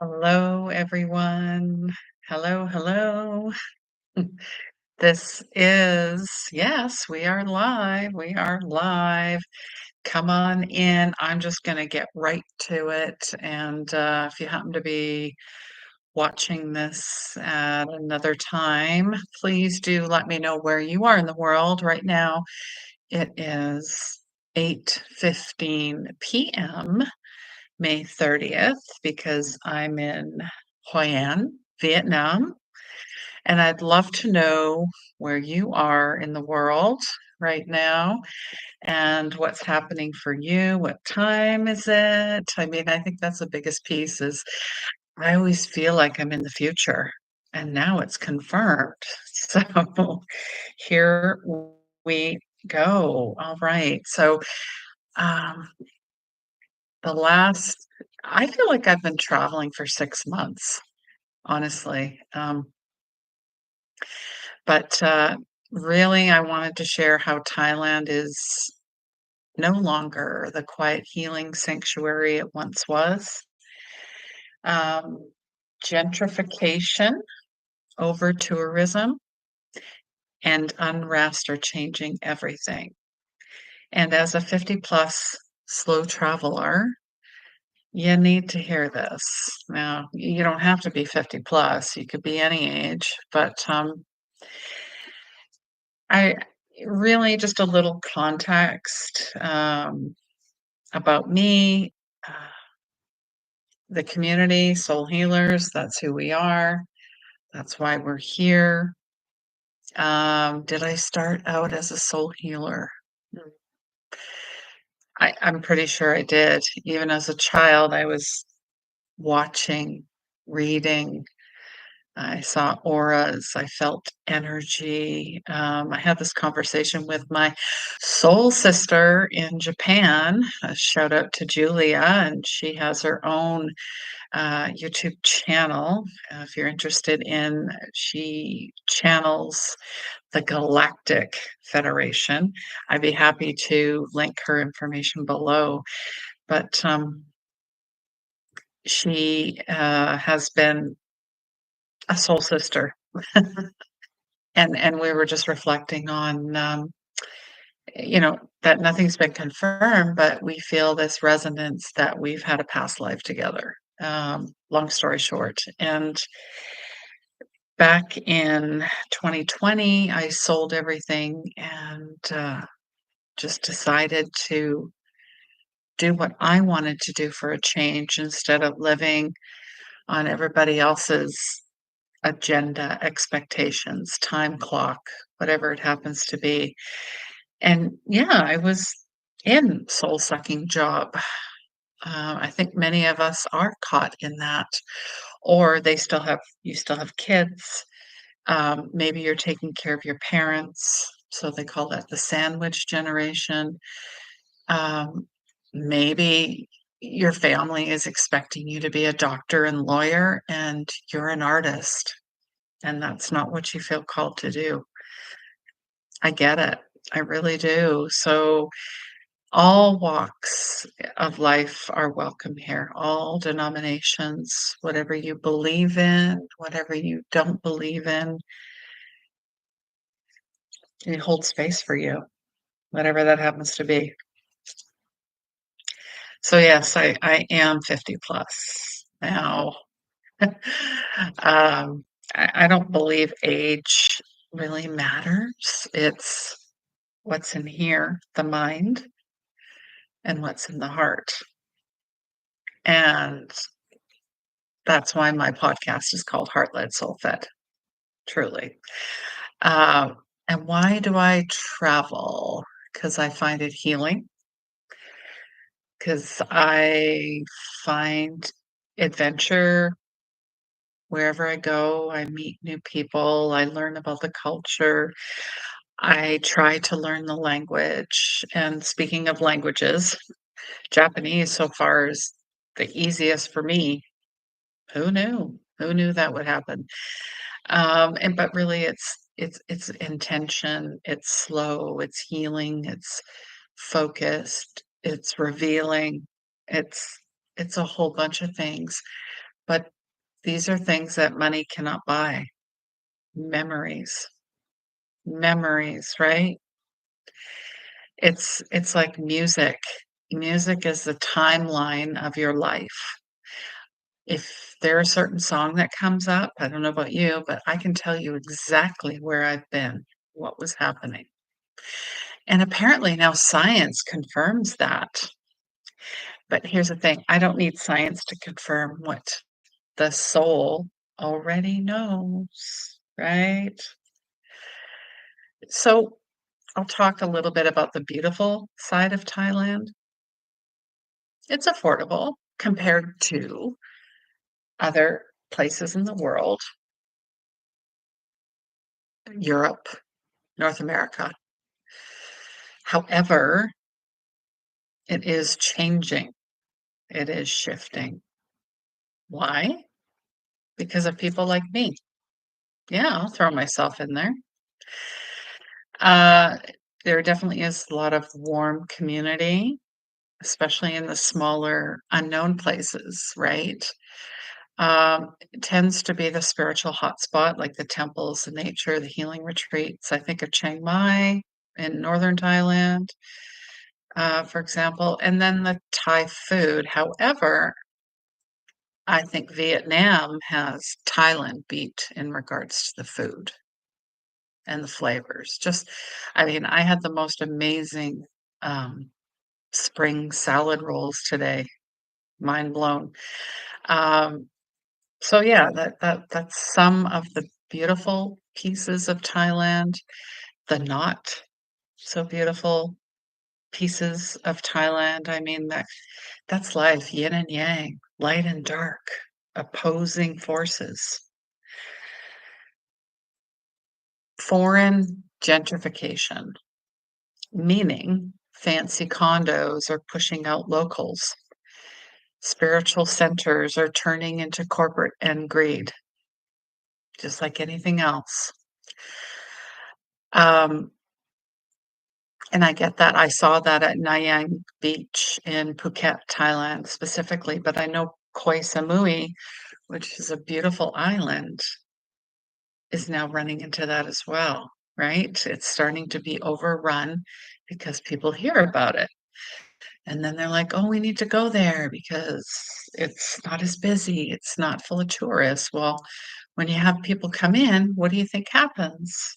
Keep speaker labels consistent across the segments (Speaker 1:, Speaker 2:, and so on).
Speaker 1: Hello, everyone. Hello, hello. This is, yes, we are live. We are live. Come on in. I'm just going to get right to it. And if you happen to be watching this at another time, please do let me know where you are in the world. Right now, it is 8:15 p.m. May 30th because I'm in Hoi An, Vietnam, and I'd love to know where you are in the world right now and what's happening for you. What time is it? I mean, I think that's the biggest piece is I always feel like I'm in the future, and now it's confirmed. So here we go. All right. So um, the last, I feel like I've been traveling for 6 months, honestly. But really, I wanted to share how Thailand is no longer the quiet healing sanctuary it once was. Um, Gentrification, over tourism, and unrest are changing everything. And as a 50 plus slow traveler, you need to hear this. Now, you don't have to be 50 plus, you could be any age, but I really just a little context about me, uh, the community, soul healers, that's who we are. That's why we're here. Did I start out as a soul healer? Mm. I'm pretty sure I did. Even as a child, I was watching, reading, I saw auras, I felt energy. I had this conversation with my soul sister in Japan. A shout out to Julia, and she has her own YouTube channel. If you're interested in, she channels the Galactic Federation. I'd be happy to link her information below. But she has been a soul sister. And we were just reflecting on, that nothing's been confirmed, but we feel this resonance that we've had a past life together. Long story short, and back in 2020, I sold everything and just decided to do what I wanted to do for a change instead of living on everybody else's agenda, expectations, time clock, whatever it happens to be. And yeah, I was in soul-sucking job. I think many of us are caught in that, or you still have kids. Maybe you're taking care of your parents, so they call that the sandwich generation. Um, Maybe your family is expecting you to be a doctor and lawyer, and you're an artist, and that's not what you feel called to do. I get it. I really do. So all walks of life are welcome here, all denominations, whatever you believe in, whatever you don't believe in, it holds space for you, whatever that happens to be. So yes, I am 50 plus now. I don't believe age really matters. It's what's in here, the mind, and what's in the heart. And that's why my podcast is called Heart Led Soul Fed, truly. Um, and why do I travel? Because I find it healing, because I find adventure wherever I go. I meet new people, I learn about the culture, I try to learn the language. And speaking of languages, Japanese so far is the easiest for me. Who knew? Who knew that would happen? And but really it's intention, it's slow, it's healing, it's focused, it's revealing, it's it's a whole bunch of things. but these are things that money cannot buy. Memories. Memories, right? It's like music. Music is the timeline of your life. If there's a certain song that comes up, I don't know about you, but I can tell you exactly where I've been, what was happening. And apparently now science confirms that. But here's the thing, I don't need science to confirm what the soul already knows, right? So I'll talk a little bit about the beautiful side of Thailand. It's affordable compared to other places in the world, Europe, North America. However, it is changing. It is shifting. Why? Because of people like me. Yeah, I'll throw myself in there. Uh, there definitely is a lot of warm community, especially in the smaller unknown places, right? It tends to be the spiritual hotspot, like the temples, the nature, the healing retreats. I think of Chiang Mai in northern Thailand, for example, and then the Thai food. However, I think Vietnam has Thailand beat in regards to the food and the flavors. Just, I mean, I had the most amazing um, spring salad rolls today. Mind blown. Um, so yeah, that's some of the beautiful pieces of Thailand. The not so beautiful pieces of Thailand. I mean, that's life, yin and yang, light and dark, opposing forces. Foreign gentrification, meaning fancy condos are pushing out locals. Spiritual centers are turning into corporate and greed, just like anything else. Um, and I get that. I saw that at Nayang Beach in Phuket, Thailand specifically, but I know Koh Samui, which is a beautiful island, is now running into that as well, right? It's starting to be overrun because people hear about it. And then they're like, "Oh, we need to go there because it's not as busy, it's not full of tourists." Well, when you have people come in, what do you think happens?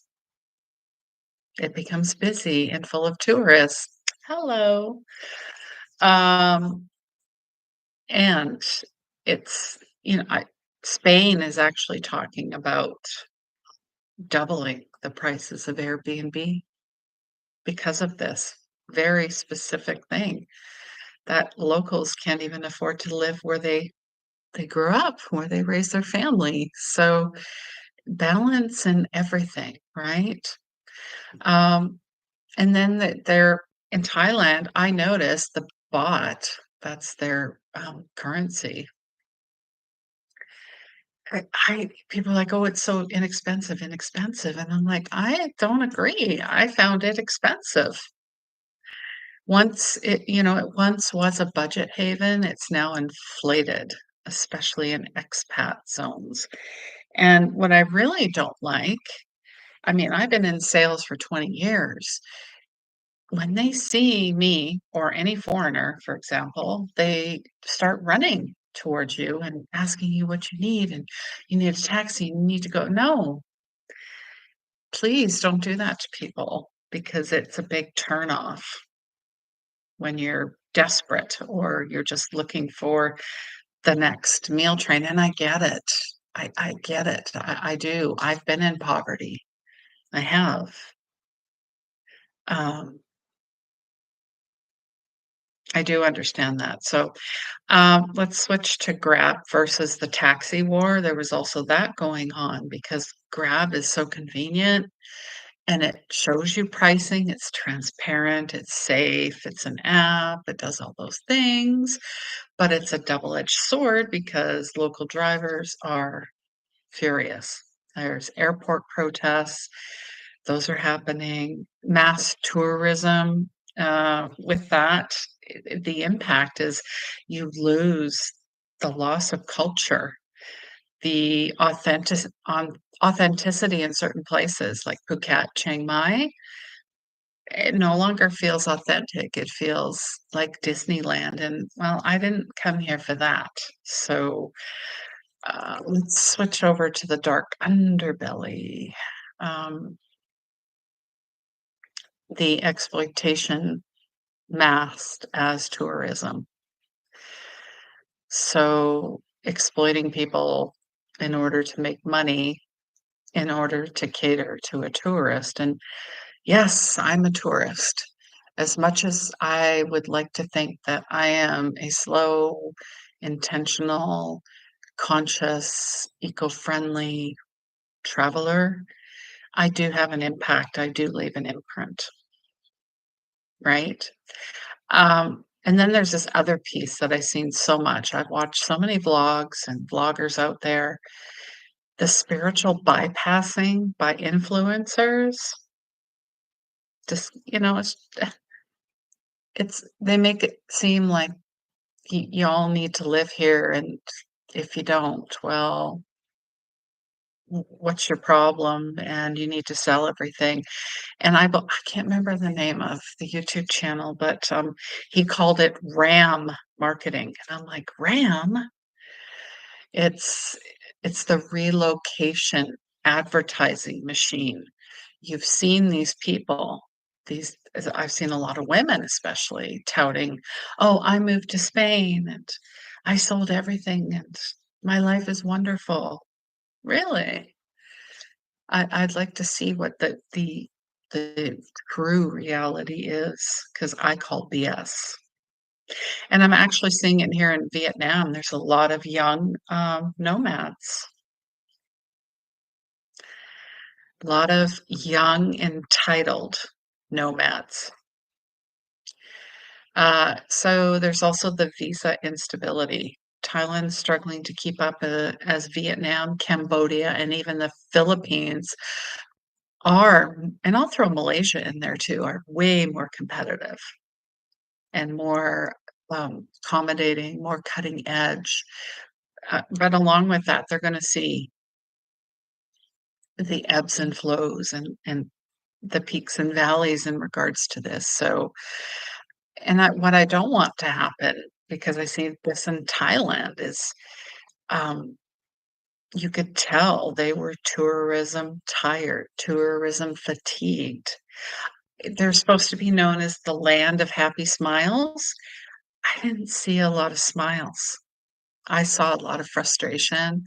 Speaker 1: It becomes busy and full of tourists. Hello. Um, and it's, Spain is actually talking about doubling the prices of Airbnb because of this very specific thing that locals can't even afford to live where they grew up, where they raised their family. So balance in everything, right? Um, and then they're in Thailand, I noticed the baht, that's their currency. People are like, oh, it's so inexpensive, inexpensive. And I'm like, I don't agree. I found it expensive. It once was a budget haven, it's now inflated, especially in expat zones. And what I really don't like, I mean, I've been in sales for 20 years. When they see me or any foreigner, for example, they start running towards you and asking you what you need, and you need a taxi, you need to go. No, please don't do that to people because it's a big turnoff when you're desperate or you're just looking for the next meal train. And I get it. I get it. I do. I've been in poverty. I have. Um, I do understand that. So let's switch to Grab versus the taxi war. There was also that going on because Grab is so convenient and it shows you pricing. It's transparent, it's safe, it's an app, it does all those things, but it's a double-edged sword because local drivers are furious. There's airport protests, those are happening. Mass tourism, with that, the impact is you lose the loss of culture. the authenticity in certain places like Phuket, Chiang Mai, it no longer feels authentic. It feels like Disneyland, and, well, I didn't come here for that. So, let's switch over to the dark underbelly. Um, the exploitation masked as tourism. So, exploiting people in order to make money, in order to cater to a tourist, and yes, I'm a tourist. As much as I would like to think that I am a slow, intentional, conscious, eco-friendly traveler, I do have an impact. I do leave an imprint, right? And then there's this other piece that I've seen so much. I've watched so many vlogs and vloggers out there. The spiritual bypassing by influencers, just, it's they make it seem like you all need to live here, and if you don't, well, what's your problem? And you need to sell everything. And I can't remember the name of the YouTube channel, but he called it RAM marketing, and I'm like, RAM? It's it's the relocation advertising machine. You've seen these people, I've seen a lot of women especially touting, "Oh, I moved to Spain and I sold everything and my life is wonderful." Really? I'd like to see what the true reality is, because I call BS. And I'm actually seeing it here in Vietnam. There's a lot of young, nomads. A lot of young, entitled nomads. So there's also the visa instability. Thailand's struggling to keep up as Vietnam, Cambodia, and even the Philippines are, and I'll throw Malaysia in there too, are way more competitive and more accommodating, more cutting edge. But along with that, they're going to see the ebbs and flows and the peaks and valleys in regards to this. So, what I don't want to happen, because I see this in Thailand, is um, you could tell they were tourism tired, tourism fatigued. They're supposed to be known as the land of happy smiles. I didn't see a lot of smiles. I saw a lot of frustration.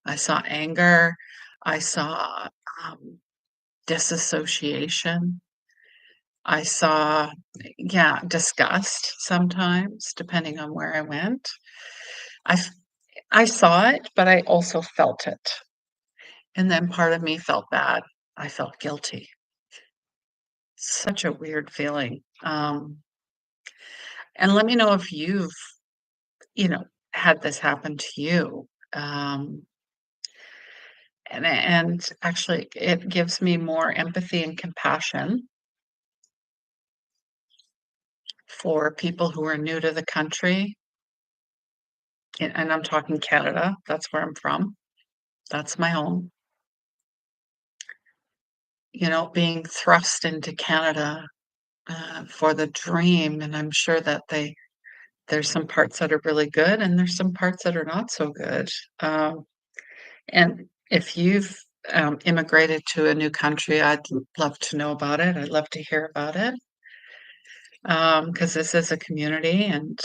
Speaker 1: I saw anger. I saw um, disassociation. I saw, yeah, disgust sometimes, depending on where I went. I f I saw it, but I also felt it, and then part of me felt bad. I felt guilty. Such a weird feeling, and let me know if you've, you know, had this happen to you, and actually, it gives me more empathy and compassion for people who are new to the country, and I'm talking Canada, that's where I'm from. That's my home. Being thrust into Canada, for the dream, and I'm sure that there's some parts that are really good, and there's some parts that are not so good. Um, and if you've, immigrated to a new country, I'd love to know about it. I'd love to hear about it, because this is a community, and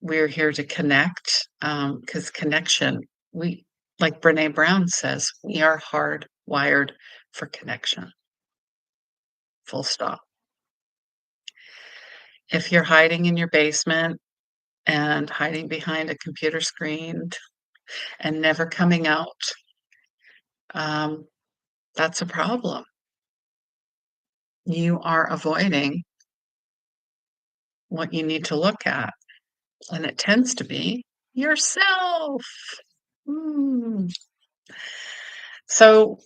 Speaker 1: we're here to connect, because connection, we like Brené Brown says, "We are hardwired for connection." Full stop. If you're hiding in your basement and hiding behind a computer screen and never coming out, um, that's a problem. You are avoiding what you need to look at, and it tends to be yourself. Mm. So,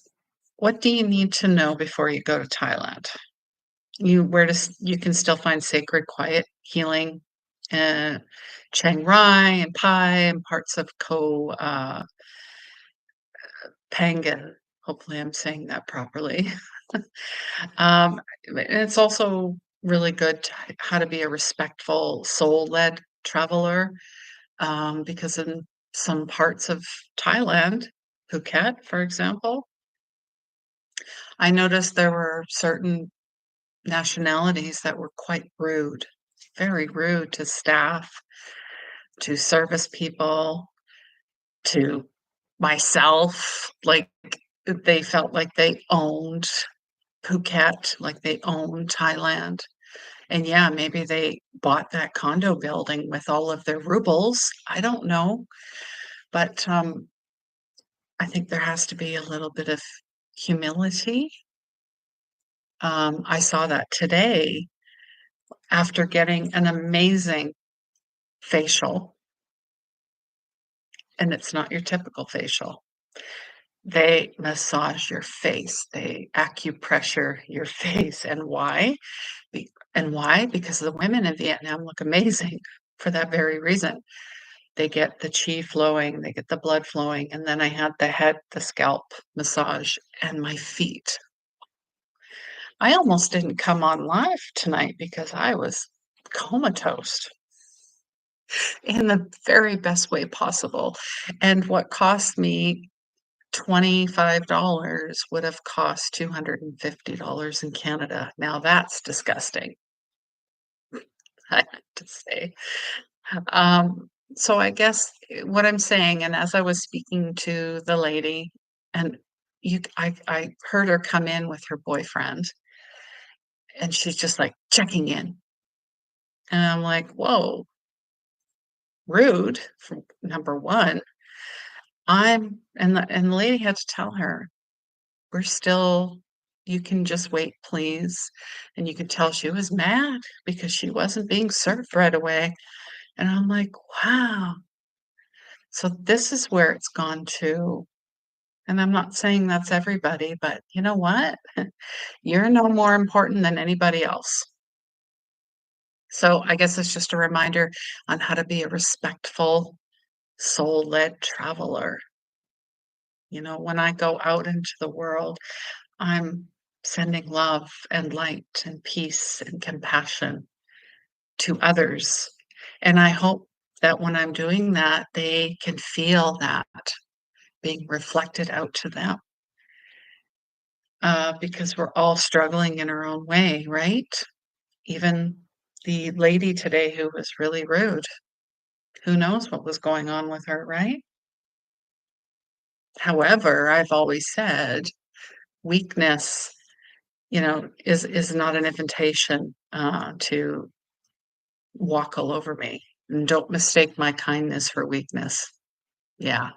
Speaker 1: what do you need to know before you go to Thailand? You can still find sacred quiet healing, uh, Chiang Rai and Pai and parts of Pangan. Hopefully, I'm saying that properly. Um, and it's also really good to how to be a respectful, soul-led traveler, because in some parts of Thailand, Phuket, for example, I noticed there were certain nationalities that were quite rude, very rude to staff, to service people, to myself. Like, they felt like they owned Phuket, like they owned Thailand. And yeah, maybe they bought that condo building with all of their rubles. I don't know. But I think there has to be a little bit of humility. I saw that today after getting an amazing facial, and it's not your typical facial. They massage your face, they acupressure your face. And why? And why? Because the women in Vietnam look amazing for that very reason. They get the chi flowing, they get the blood flowing, and then I had the scalp massage and my feet. I almost didn't come on live tonight because I was comatose in the very best way possible. And what cost me $25 would have cost $250 in Canada. Now that's disgusting, I have to say. So I guess what I'm saying, and as I was speaking to the lady, and I heard her come in with her boyfriend, and she's just like checking in. And I'm like, whoa, rude for number one. And the lady had to tell her, we're still, you can just wait, please. And you could tell she was mad because she wasn't being served right away. And I'm like, wow. So this is where it's gone to. And I'm not saying that's everybody, but you know what? You're no more important than anybody else. So I guess it's just a reminder on how to be a respectful, soul-led traveler. When I go out into the world, I'm sending love and light and peace and compassion to others. And I hope that when I'm doing that, they can feel that being reflected out to them, because we're all struggling in our own way, right? Even the lady today who was really rude, who knows what was going on with her, right? However, I've always said weakness, is not an invitation to walk all over me. And don't mistake my kindness for weakness. Yeah.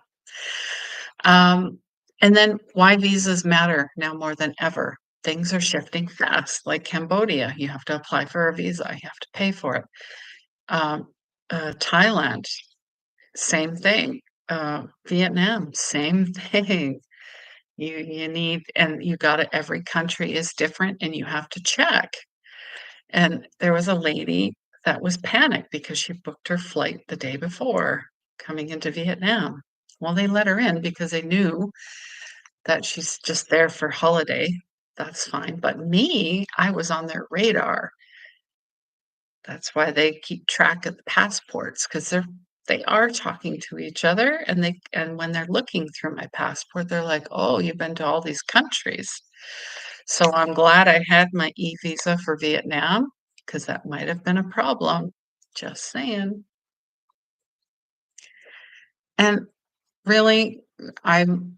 Speaker 1: Um, and then why visas matter now more than ever. Things are shifting fast, like Cambodia. You have to apply for a visa, you have to pay for it. Um, Thailand, same thing. Vietnam, same thing. You need, and you got it. Every country is different, and you have to check. And there was a lady that was panicked because she booked her flight the day before coming into Vietnam. Well, they let her in because they knew that she's just there for holiday. That's fine. But me, I was on their radar. That's why they keep track of the passports because they are talking to each other, and when they're looking through my passport, they're like, "Oh, you've been to all these countries." So I'm glad I had my e-visa for Vietnam because that might have been a problem. Just saying. And really, I'm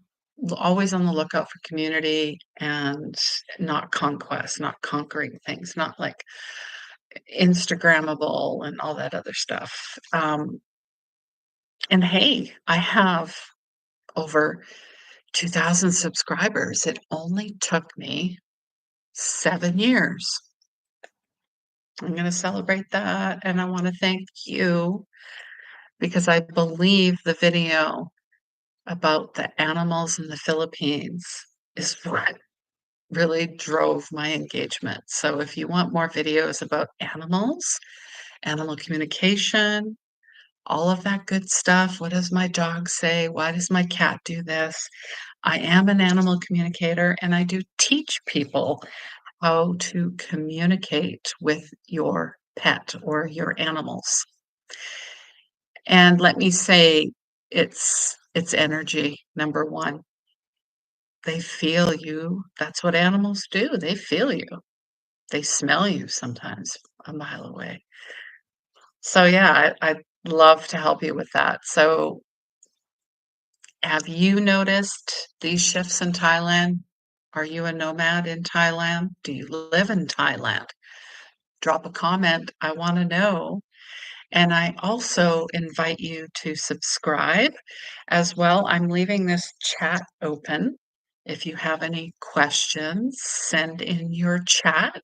Speaker 1: always on the lookout for community and not conquest, not conquering things, not like Instagrammable and all that other stuff. And hey, I have over 2,000 subscribers. It only took me 7 years. I'm going to celebrate that. And I want to thank you because I believe the video about the animals in the Philippines is what really drove my engagement. So if you want more videos about animals, animal communication, all of that good stuff, what does my dog say? Why does my cat do this? I am an animal communicator, and I do teach people how to communicate with your pet or your animals. And let me say, it's energy, number 1. They feel you. That's what animals do. They feel you. They smell you sometimes a mile away. So, yeah, I'd love to help you with that. So, have you noticed these shifts in Thailand? Are you a nomad in Thailand? Do you live in Thailand? Drop a comment. I wanna know. And I also invite you to subscribe as well. I'm leaving this chat open. If you have any questions, send in your chat.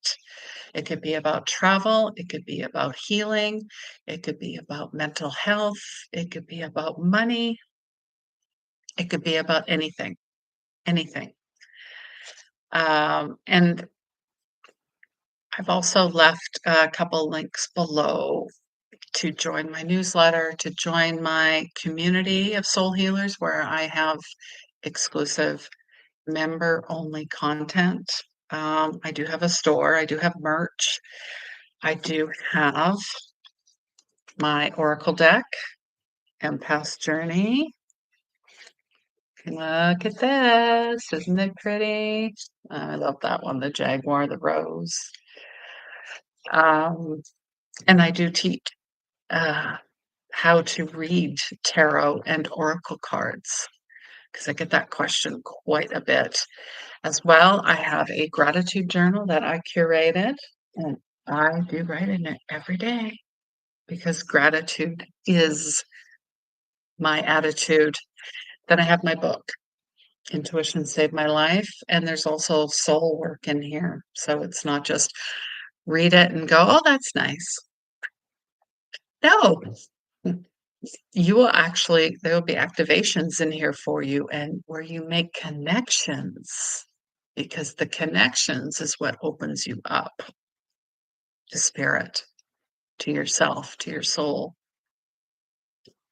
Speaker 1: It could be about travel, it could be about healing, it could be about mental health, it could be about money, it could be about anything, anything. And I've also left a couple links below to join my newsletter, to join my community of soul healers where I have exclusive member-only content. I do have a store, I do have merch, I do have my oracle deck, Empath's Journey. Look at this, isn't it pretty? I love that one, the jaguar, the rose. Um, and I do teach uh, how to read tarot and oracle cards because I get that question quite a bit. As well, I have a gratitude journal that I curated, and I do write in it every day because gratitude is my attitude. Then I have my book, Intuition Saved My Life, and there's also soul work in here. So it's not just read it and go, oh, that's nice. No, you will actually, there will be activations in here for you and where you make connections because the connections is what opens you up to spirit, to yourself, to your soul.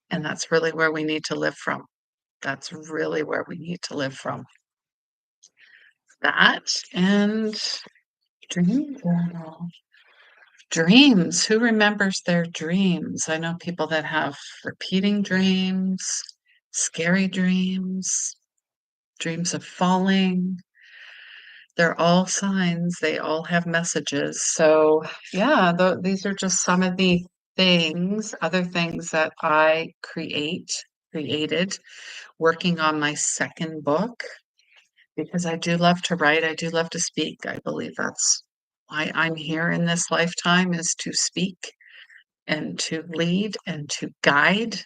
Speaker 1: And that's really where we need to live from. That's really where we need to live from. That and dream journal. Dreams. Who remembers their dreams? I know people that have repeating dreams, scary dreams, dreams of falling. They're all signs. They all have messages. So, yeah, these are just some of the things, other things that I created, working on my second book because I do love to write. I do love to speak. I believe that's why I'm here in this lifetime is to speak and to lead and to guide.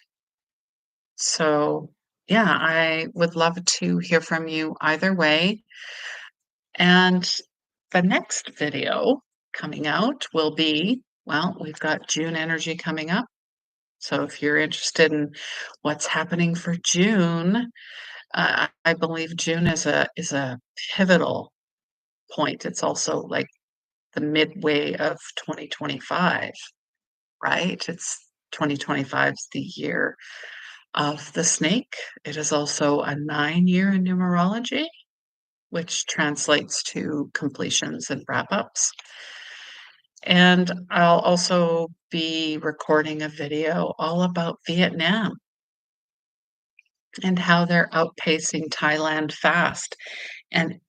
Speaker 1: So, yeah, I would love to hear from you either way. And the next video coming out will be, well, we've got June energy coming up. So if you're interested in what's happening for June, I believe June is a pivotal point. It's also like the midway of 2025, right? It's 2025 is the year of the snake. It is also a 9-year in numerology, which translates to completions and wrap-ups. And I'll also be recording a video all about Vietnam and how they're outpacing Thailand fast. And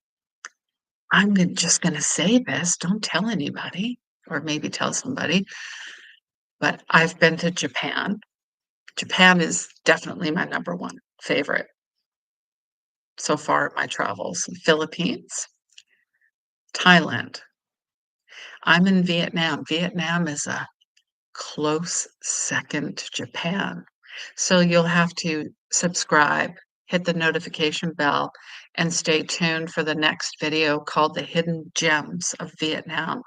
Speaker 1: just going to say this, don't tell anybody, or maybe tell somebody, but I've been to Japan. Japan is definitely my number one favorite so far in my travels. Philippines, Thailand. I'm in Vietnam. Vietnam is a close second to Japan. So you'll have to subscribe, hit the notification bell, and stay tuned for the next video called The Hidden Gems of Vietnam.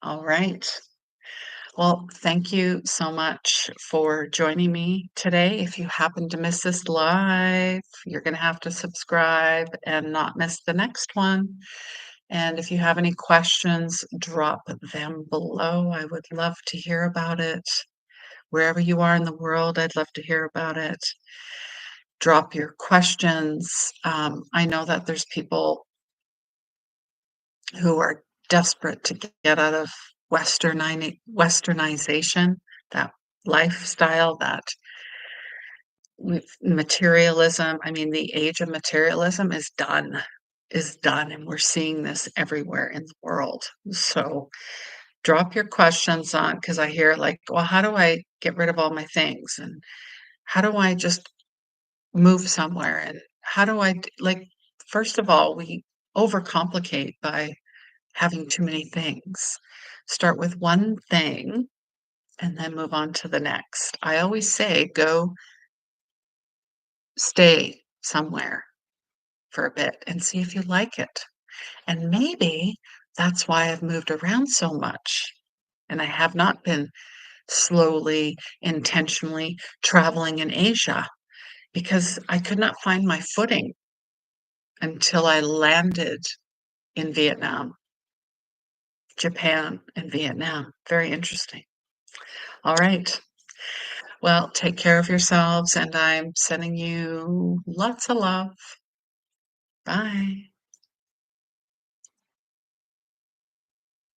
Speaker 1: All right. Well, thank you so much for joining me today. If you happen to miss this live, you're going to have to subscribe and not miss the next one. And if you have any questions, drop them below. I would love to hear about it. Wherever you are in the world, I'd love to hear about it. drop your questions. I know that there's people who are desperate to get out of westernization, that lifestyle, that materialism. I mean, the age of materialism is done, and we're seeing this everywhere in the world. So drop your questions on because I hear like, well, how do I get rid of all my things? And how do I just move somewhere? And how do like, first of all, we overcomplicate by having too many things. Start with one thing and then move on to the next. I always say, go stay somewhere for a bit and see if you like it. And maybe that's why I've moved around so much. And I have not been slowly, intentionally traveling in Asia because I could not find my footing until I landed in Vietnam, Japan, and Vietnam. Very interesting. All right. Well, take care of yourselves, and I'm sending you lots of love. Bye.